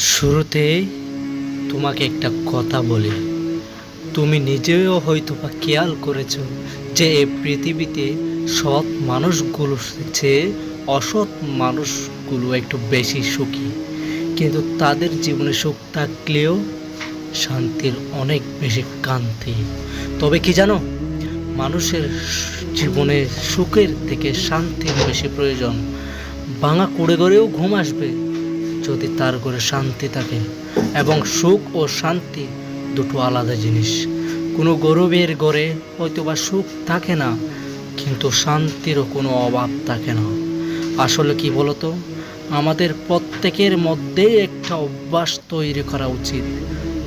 শুরুতে তোমাকে একটা কথা বলি, তুমি নিজেও হয়তো বা খেয়াল করেছো যে এই পৃথিবীতে সৎ মানুষগুলোর চেয়ে অসৎ মানুষগুলো একটু বেশি সুখী, কিন্তু তাদের জীবনে সুখ থাকলেও শান্তির অনেক বেশি কান্তি। তবে কি জানো, মানুষের জীবনে সুখের থেকে শান্তির বেশি প্রয়োজন। ভাঙা কুড়ে ঘরেও ঘুম আসবে যদি তার ঘরে শান্তি থাকে, এবং সুখ ও শান্তি দুটো আলাদা জিনিস। কোনো গরিবের ঘরে হয়তো বা সুখ থাকে না, কিন্তু শান্তিরও কোনো অভাব থাকে না। আসলে কি বলতো, আমাদের প্রত্যেকের মধ্যেই একটা অভ্যাস তৈরি করা উচিত,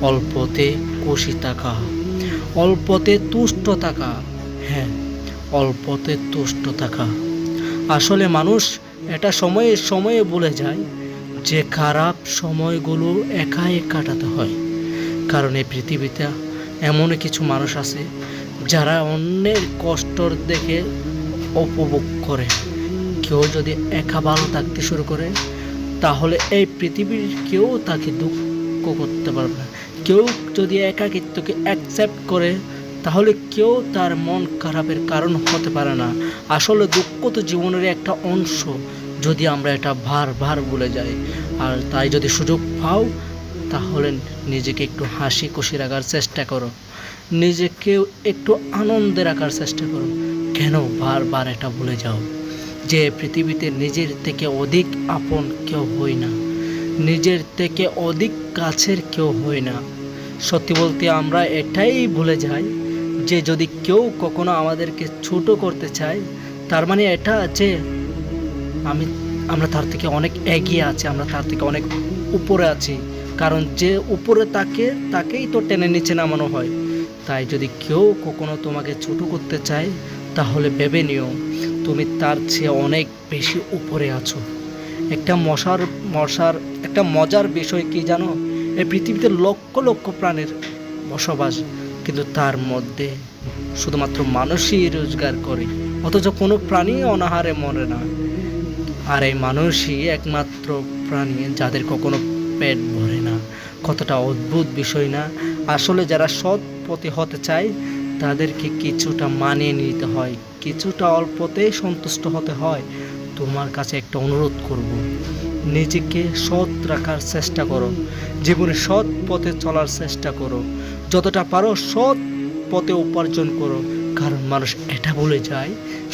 অল্পতে খুশি থাকা, অল্পতে তুষ্ট থাকা। হ্যাঁ, অল্পতে তুষ্ট থাকা। আসলে মানুষ এটা সময়ে সময়ে ভুলে যায় যে খারাপ সময়গুলো একাই কাটাতে হয়। কারণ এই পৃথিবীতে এমন কিছু মানুষ আছে যারা অন্যের কষ্টর দেখে উপভোগ করে। কেউ যদি একা ভালো থাকতে শুরু করে, তাহলে এই পৃথিবীর কেউ তাকে দুঃখ করতে পারবে না। কেউ যদি একাকিত্বকে অ্যাকসেপ্ট করে, তাহলে কেউ তার মন খারাপের কারণ হতে পারে না। আসলে দুঃখ তো জীবনের একটা অংশ, যদি আমরা এটা ভার ভুলে যাই। আর তাই যদি সুযোগ পাও, তাহলে নিজেকে একটু হাসি খুশি রাখার চেষ্টা করো, নিজেকে একটু আনন্দে রাখার চেষ্টা করো। কেন বারবার এটা ভুলে যাও যে পৃথিবীতে নিজের থেকে অধিক আপন কেউ হয় না, নিজের থেকে অধিক কাছের কেউ হয় না। সত্যি বলতে আমরা এটাই ভুলে যাই যে যদি কেউ কখনো আমাদেরকে ছোট করতে চায়, তার মানে এটা যে আমি আমরা তার থেকে অনেক এগিয়ে আছি, আমরা তার থেকে অনেক উপরে আছি। কারণ যে উপরে তাকেই তো টেনে নিচে নামানো হয়। তাই যদি কেউ কখনো তোমাকে ছোট করতে চায়, তাহলে ভেবে নিও তুমি তার চেয়ে অনেক বেশি উপরে আছো। একটা মশার একটা মজার বিষয় কি জানো, এই পৃথিবীতে লক্ষ লক্ষ প্রাণীর বসবাস, কিন্তু তার মধ্যে শুধুমাত্র মানুষই রোজগার করে, অথচ কোনো প্রাণী অনাহারে মরে না। আর এই মানুষই একমাত্র প্রাণী যাদের কখনো পেট ভরে না। কতটা অদ্ভুত বিষয় না? আসলে যারা সৎ পথে হতে চায়, তাদেরকে কিছুটা মানিয়ে নিতে হয়, কিছুটা অল্পতেই সন্তুষ্ট হতে হয়। তোমার কাছে একটা অনুরোধ করব, নিজেকে সৎ রাখার চেষ্টা করো, জীবনে সৎ পথে চলার চেষ্টা করো, যতটা পারো সৎ পথে উপার্জন করো। কারণ মানুষ এটা ভুলে যায়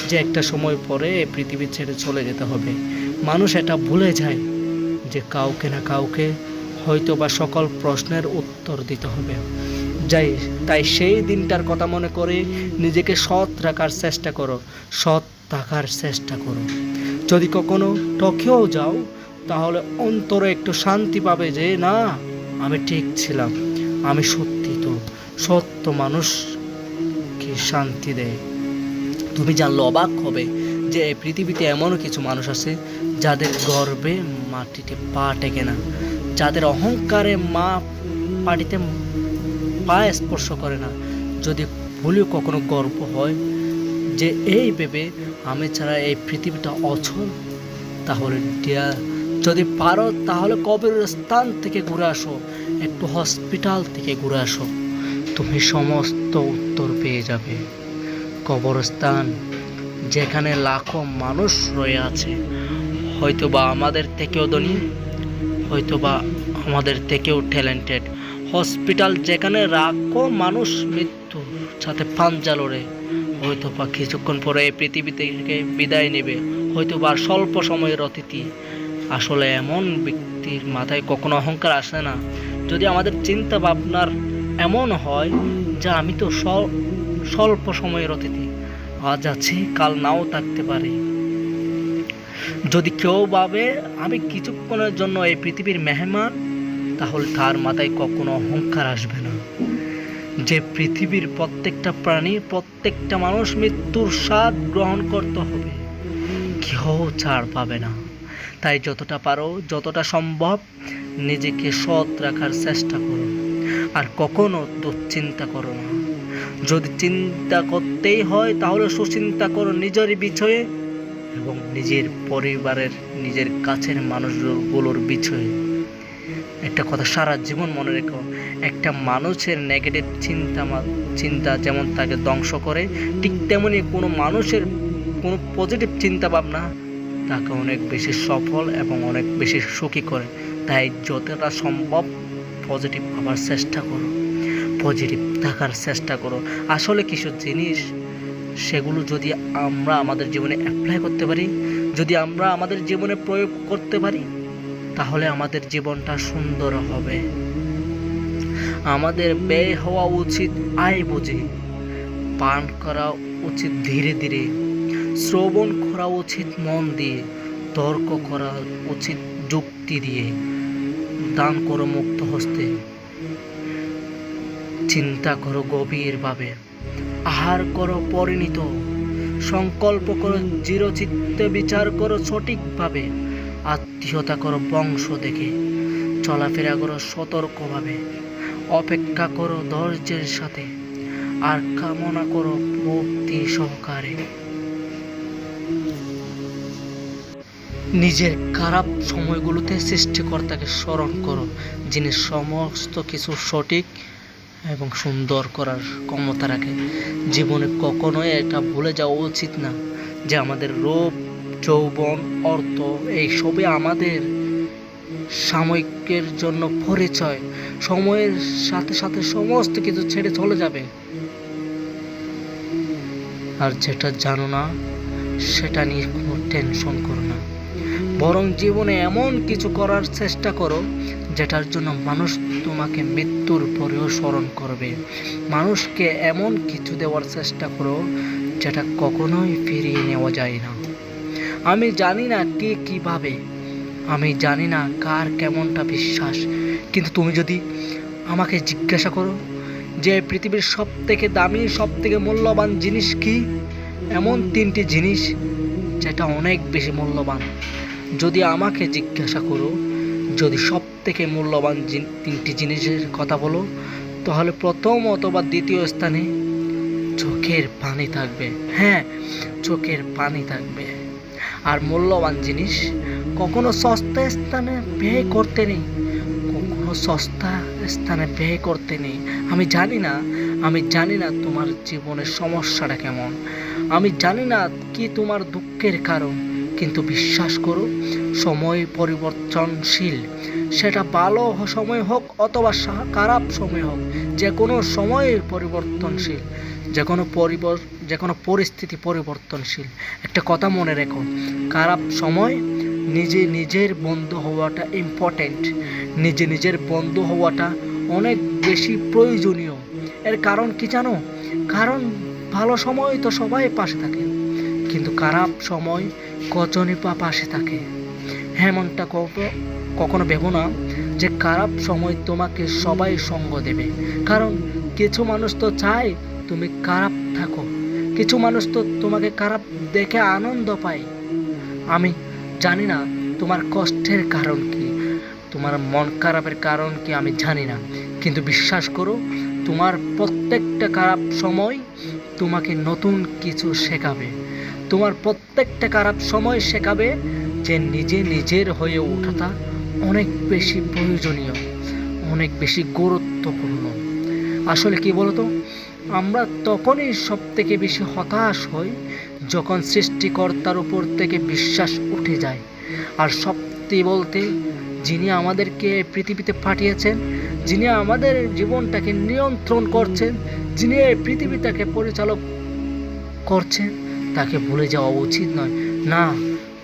যে একটা সময় পরে পৃথিবী ছেড়ে চলে যেতে হবে। মানুষ এটা ভুলে যায় যে কাউকে না কাউকে হয়তো বা সকল প্রশ্নের উত্তর দিতে হবে। তাই সেই দিনটার কথা মনে করে নিজেকে সৎ রাখার চেষ্টা করো, সৎ থাকার চেষ্টা করো। যদি কখনো ঠকেও যাও, তাহলে অন্তরে একটু শান্তি পাবে যে না, আমি ঠিক ছিলাম, আমি সত্যি। তো সত্য মানুষকে শান্তি দেয়। তুমি জানলে অবাক হবে যে এই পৃথিবীতে এমনও কিছু মানুষ আছে যাদের গর্বে মাটিতে পা টেকে না, যাদের অহংকারে মাটিতে পা স্পর্শ করে না। যদি ভুলেও কখনো গর্ব হয় যে এই ভেবে আমি ছাড়া এই পৃথিবীটা অচল, তাহলে যদি পারো তাহলে কবরস্থান থেকে ঘুরে আসো, একটু হসপিটাল থেকে ঘুরে আসো, তুমি সমস্ত উত্তর পেয়ে যাবে। কবরস্থান যেখানে লাখো মানুষ রয়ে আছে, হয়তোবা আমাদের থেকেও ধনী, হয়তোবা আমাদের থেকেও ট্যালেন্টেড। হসপিটাল যেখানে লাখো মানুষ মৃত্যুর সাথে পাঞ্জা লড়ে, হয়তোবা কিছুক্ষণ পরে এই পৃথিবী থেকে বিদায় নেবে, হয়তোবা আর স্বল্প সময়ের অতিথি। আসলে এমন ব্যক্তির মাথায় কখনো অহংকার আসে না। যদি আমাদের চিন্তা ভাবনার এমন হয় যে আমি তো স্বল্প সময়ের অতিথি, আজ আছি কাল নাও থাকতে পারে। যদি কেউ ভাবে আমি কিছুক্ষণের জন্য এই পৃথিবীর মেহমান, তাহলে তার মাথায় কখনো অহংকার আসবে না। যে পৃথিবীর প্রত্যেকটা প্রাণী, প্রত্যেকটা মানুষ মৃত্যুর স্বাদ গ্রহণ করতে হবে, কেউ ছাড় পাবে না। তাই যতটা পারো, যতটা সম্ভব নিজেকে সৎ রাখার চেষ্টা করো, আর কখনো দুশ্চিন্তা করো না। যদি চিন্তা করতেই হয়, তাহলে সুচিন্তা করো নিজের বিষয়ে এবং নিজের পরিবারের, নিজের কাছের মানুষগুলোর বিষয়ে। একটা কথা সারা জীবন মনে রেখো, একটা মানুষের নেগেটিভ চিন্তা যেমন তাকে ধ্বংস করে, ঠিক তেমনি কোনো মানুষের কোনো পজিটিভ চিন্তা ভাবনা তাকে অনেক বেশি সফল এবং অনেক বেশি সুখী করে। তাই যতটা সম্ভব পজিটিভ ভাবার চেষ্টা করো, পজিটিভ থাকার চেষ্টা করো। আসলে কিছু জিনিস সেগুলো যদি আমরা আমাদের জীবনে অ্যাপ্লাই করতে পারি, যদি আমরা আমাদের জীবনে প্রয়োগ করতে পারি, তাহলে আমাদের জীবনটা সুন্দর হবে। আমাদের ব্যয় হওয়া উচিত আয় বুঝে, পান করা উচিত ধীরে ধীরে, শ্রবণ করা উচিত মন দিয়ে, তর্ক করা উচিত যুক্তি দিয়ে, দান করো মুক্ত হস্তে, চিন্তা করো গভীরভাবে, আহার করো পরিণীত, সংকল্প করো চিরচিত্তে, বিচার করো সঠিকভাবে, আত্মীয়তা করো বংশ দেখে, চলাফেরা করো সতর্কভাবে, অপেক্ষা করো ধৈর্যের সাথে, আর কামনা করো ভক্তি সহকারে। নিজের খারাপ সময়গুলোতে সৃষ্টিকর্তাকে স্মরণ করো, যিনি সমস্ত কিছু সঠিক এবং সুন্দর করার ক্ষমতা রাখে। জীবনে কখনোই এটা ভুলে যাওয়া উচিত না যে আমাদের রূপ, যৌবন, অর্থ এইসবই আমাদের সাময়িকের জন্য পরিচয়। সময়ের সাথে সাথে সমস্ত কিছু ছেড়ে চলে যাবে। আর যেটা জানো না সেটা নিয়ে কোনো টেনশন করো না, বরং জীবনে এমন কিছু করার চেষ্টা করো যেটার জন্য মানুষ তোমাকে মৃত্যুর পরেও স্মরণ করবে। মানুষকে এমন কিছু দেওয়ার চেষ্টা করো যেটা কখনোই ফিরিয়ে নেওয়া যায় না। আমি জানি না কে কিভাবে, আমি জানি না কার কেমনটা বিশ্বাস, কিন্তু তুমি যদি আমাকে জিজ্ঞাসা করো যে পৃথিবীর সব থেকে দামি, সব থেকে মূল্যবান জিনিস কি, এমন 3টি জিনিস যেটা অনেক বেশি মূল্যবান। যদি আমাকে জিজ্ঞাসা করো যদি সব থেকে মূল্যবান 3টি জিনিসের কথা বলো, তাহলে প্রথম অথবা দ্বিতীয় স্থানে চোখের পানি থাকবে। হ্যাঁ, চোখের পানি থাকবে। আর মূল্যবান জিনিস কখনো সস্তা স্থানে ব্যয় করতে নেই, কখনো সস্তা স্থানে ব্যয় করতে নেই। আমি জানি না তোমার জীবনের সমস্যাটা কেমন, আমি জানি না কি তোমার দুঃখের কারণ, কিন্তু বিশ্বাস করো সময় পরিবর্তনশীল। সেটা ভালো সময় হোক অথবা খারাপ সময় হোক, যে কোনো সময় পরিবর্তনশীল, যে কোনো পরিস্থিতি পরিবর্তনশীল। একটা কথা মনে রেখো, খারাপ সময় নিজের বন্ধু হওয়াটা ইম্পর্টেন্ট, নিজের বন্ধু হওয়াটা অনেক বেশি প্রয়োজনীয়। এর কারণ কি জানো? কারণ ভালো সময় তো সবাই পাশে থাকে, কিন্তু খারাপ সময় কজনই পাশে থাকে। এমনটা কখনো ভেবো না যে খারাপ সময় তোমাকে সবাই সঙ্গ দেবে, কারণ কিছু মানুষ তো চায় তুমি খারাপ থাকো, কিছু মানুষ তো তোমাকে খারাপ দেখে আনন্দ পায়। আমি জানি না তোমার কষ্টের কারণ কি, তোমার মন খারাপের কারণ কি আমি জানি না, কিন্তু বিশ্বাস করো তোমার প্রত্যেকটা খারাপ সময় তোমাকে নতুন কিছু শেখাবে। তোমার প্রত্যেকটা খারাপ সময় শেখাবে যে নিজের হয়ে ওঠাটা অনেক বেশি প্রয়োজনীয়, অনেক বেশি গুরুত্বপূর্ণ। আসলে কি বলতো, আমরা তখনই সব থেকে বেশি হতাশ হই যখন সৃষ্টিকর্তার উপর থেকে বিশ্বাস উঠে যায়। আর সত্যি বলতে, যিনি আমাদেরকে পৃথিবীতে পাঠিয়েছেন, যিনি আমাদের জীবনটাকে নিয়ন্ত্রণ করছেন, যিনি এই পৃথিবীটাকে পরিচালক করছেন, তাকে ভুলে যাওয়া উচিত নয়। না,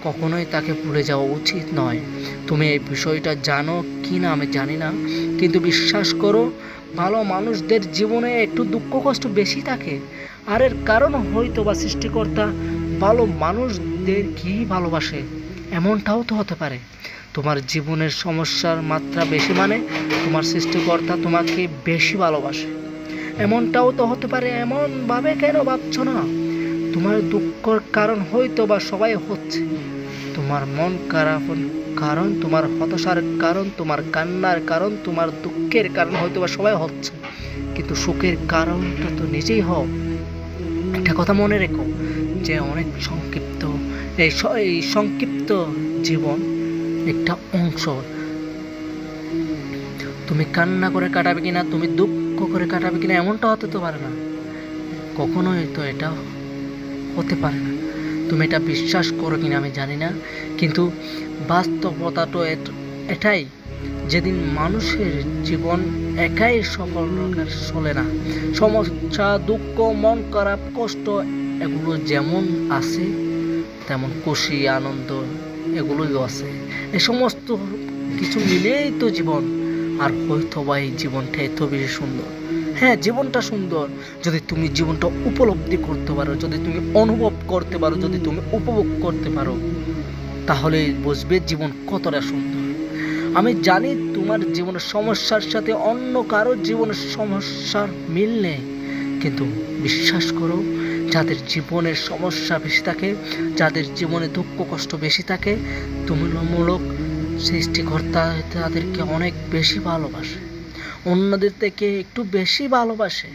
কখনোই তাকে ভুলে যাওয়া উচিত নয়। তুমি এই বিষয়টা জানো কি না আমি জানি না, কিন্তু বিশ্বাস করো ভালো মানুষদের জীবনে একটু দুঃখ কষ্ট বেশি থাকে। আর এর কারণ হয়তো বা সৃষ্টিকর্তা ভালো মানুষদেরকেই ভালোবাসে, এমনটাও তো হতে পারে। তোমার জীবনের সমস্যার মাত্রা বেশি মানে তোমার সৃষ্টিকর্তা তোমাকে বেশি ভালোবাসে, এমনটাও তো হতে পারে। এমনভাবে কেন ভাবছো না? তোমার দুঃখের কারণ হয়তো বা সবাই হচ্ছে, তোমার মন খারাপের কারণ, তোমার হতাশার কারণ, তোমার কান্নার কারণ, তোমার দুঃখের কারণ হয়তো বা সবাই হচ্ছে, কিন্তু সুখের কারণটা তো নিজেই হও। একটা কথা মনে রেখো যে অনেক সংক্ষিপ্ত, এই সংক্ষিপ্ত জীবন একটা অংশ, তুমি কান্না করে কাটাবে কিনা, তুমি দুঃখ করে কাটাবে কিনা, এমনটা হতে তো পারে না, কখনোই তো এটা হতে পারে না। তুমি এটা বিশ্বাস করো কিনা আমি জানি না, কিন্তু বাস্তবতা তো এটাই, যেদিন মানুষের জীবন একাই সকল রকমের চলে না, সমস্যা, দুঃখ, মন খারাপ, কষ্ট এগুলো যেমন আছে তেমন খুশি, আনন্দ এগুলোই আছে। এই সমস্ত কিছু মিলেই তো জীবন। আর হয়তো বা এই জীবনটা এত বেশি সুন্দর। হ্যাঁ, জীবনটা সুন্দর যদি তুমি জীবনটা উপলব্ধি করতে পারো, যদি তুমি অনুভব করতে পারো, যদি তুমি উপভোগ করতে পারো, তাহলে বুঝবে জীবন কতটা সুন্দর। আমি জানি তোমার জীবনের সমস্যার সাথে অন্য কারো জীবনের সমস্যার মিল নেই, কিন্তু বিশ্বাস করো, যাদের জীবনের সমস্যা বেশি থাকে, যাদের জীবনে দুঃখ কষ্ট বেশি থাকে, তুলনামূলক সৃষ্টিকর্তা তাদেরকে অনেক বেশি ভালোবাসে, অন্যদের থেকে একটু বেশি ভালোবাসে।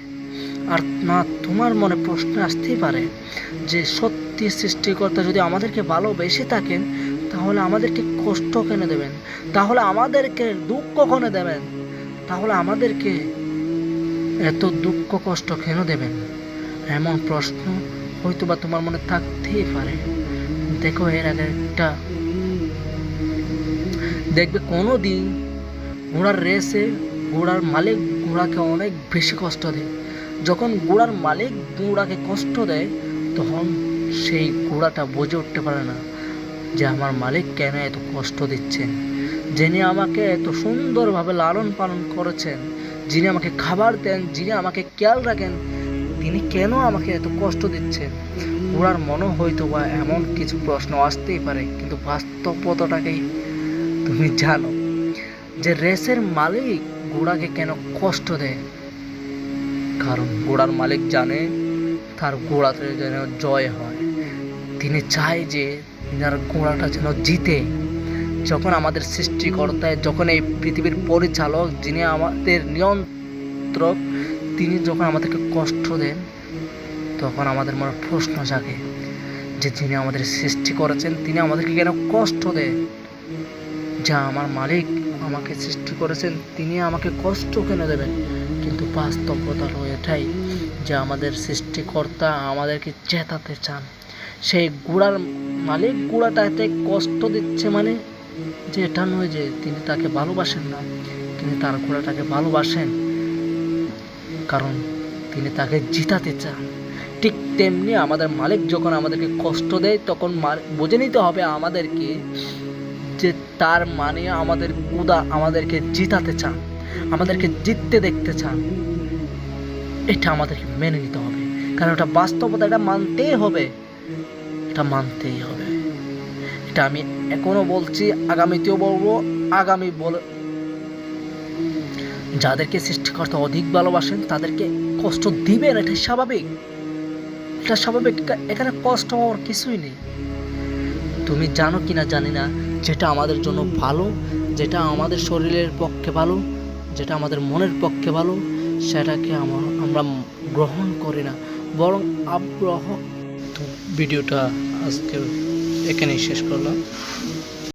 আর না, তোমার মনে প্রশ্ন আসতেই পারে যে সত্যি সৃষ্টিকর্তা যদি আমাদেরকে ভালোবেসে থাকেন, তাহলে আমাদেরকে কষ্ট কেন দেবেন, তাহলে আমাদেরকে দুঃখ কেন দেবেন, তাহলে আমাদেরকে এত দুঃখ কষ্ট কেন দেবেন? এমন প্রশ্ন হয়তো বা তোমার মনে থাকতেই পারে। দেখো, এর আগে একটা দেখবে কোনো দিন ঘোড়ার রেসে ঘোড়ার মালিক ঘোড়াকে অনেক বেশি কষ্ট দেয়। যখন ঘোড়ার মালিক ঘোড়াকে কষ্ট দেয়, তখন সেই ঘোড়াটা বুঝে উঠতে পারে না যে আমার মালিক কেন এত কষ্ট দিচ্ছেন, যিনি আমাকে এত সুন্দরভাবে লালন পালন করেছেন, যিনি আমাকে খাবার দেন, যিনি আমাকে খেয়াল রাখেন, তিনি কেন আমাকে এত কষ্ট দিচ্ছেন। ঘোড়ার মনে হয়তো বা এমন কিছু প্রশ্ন আসতেই পারে, কিন্তু বাস্তবতাটাকেই তুমি জানো যে রেসের মালিক ঘোড়াকে কেন কষ্ট দেয়। কারণ ঘোড়ার মালিক জানে তার ঘোড়াতে যেন জয় হয়, তিনি চায় যে তার ঘোড়াটা যেন জিতে। যখন আমাদের সৃষ্টিকর্তায়, যখন এই পৃথিবীর পরিচালক, যিনি আমাদের নিয়ন্ত্রক, তিনি যখন আমাদেরকে কষ্ট দেন, তখন আমাদের মনে প্রশ্ন জাগে যে যিনি আমাদের সৃষ্টি করেছেন, তিনি আমাদেরকে কেন কষ্ট দেন? যা আমার মালিক আমাকে সৃষ্টি করেছেন, তিনি আমাকে কষ্ট কেন দেবেন? কিন্তু বাস্তবতা হলো এটাই যে আমাদের সৃষ্টিকর্তা আমাদেরকে জেতাতে চান। সেই ঘোড়ার মালিক ঘোড়াটাতে কষ্ট দিচ্ছে মানে যে এটা নয় যে তিনি তাকে ভালোবাসেন না, তিনি তার ঘোড়াটাকে ভালোবাসেন, কারণ তিনি তাকে জিতাতে চান। ঠিক তেমনি আমাদের মালিক যখন আমাদেরকে কষ্ট দেয়, তখন বুঝে নিতে হবে আমাদেরকে যে তার মানে আমাদের খোদা আমাদেরকে জিতাতে চান, আমাদেরকে জিততে দেখতে চান। এটা আমাদেরকে মেনে নিতে হবে, কারণ এটা বাস্তবতা, এটা মানতেই হবে, এটা মানতেই হবে। এটা আমি এখনো বলছি, আগামীতেও বলবো। যাদেরকে সৃষ্টিকর্তা অধিক ভালোবাসেন তাদেরকে কষ্ট দিবেন, এটা স্বাভাবিক, এটা স্বাভাবিক। এখানে কষ্ট হওয়ার কিছুই নেই। তুমি জানো কিনা জানি না, যেটা আমাদের জন্য ভালো, যেটা আমাদের শরীরের পক্ষে ভালো, যেটা আমাদের মনের পক্ষে ভালো, সেটাকে আমরা গ্রহণ করি না, বরং আগ্রহ। তো ভিডিওটা আজকে এখানেই শেষ করলাম।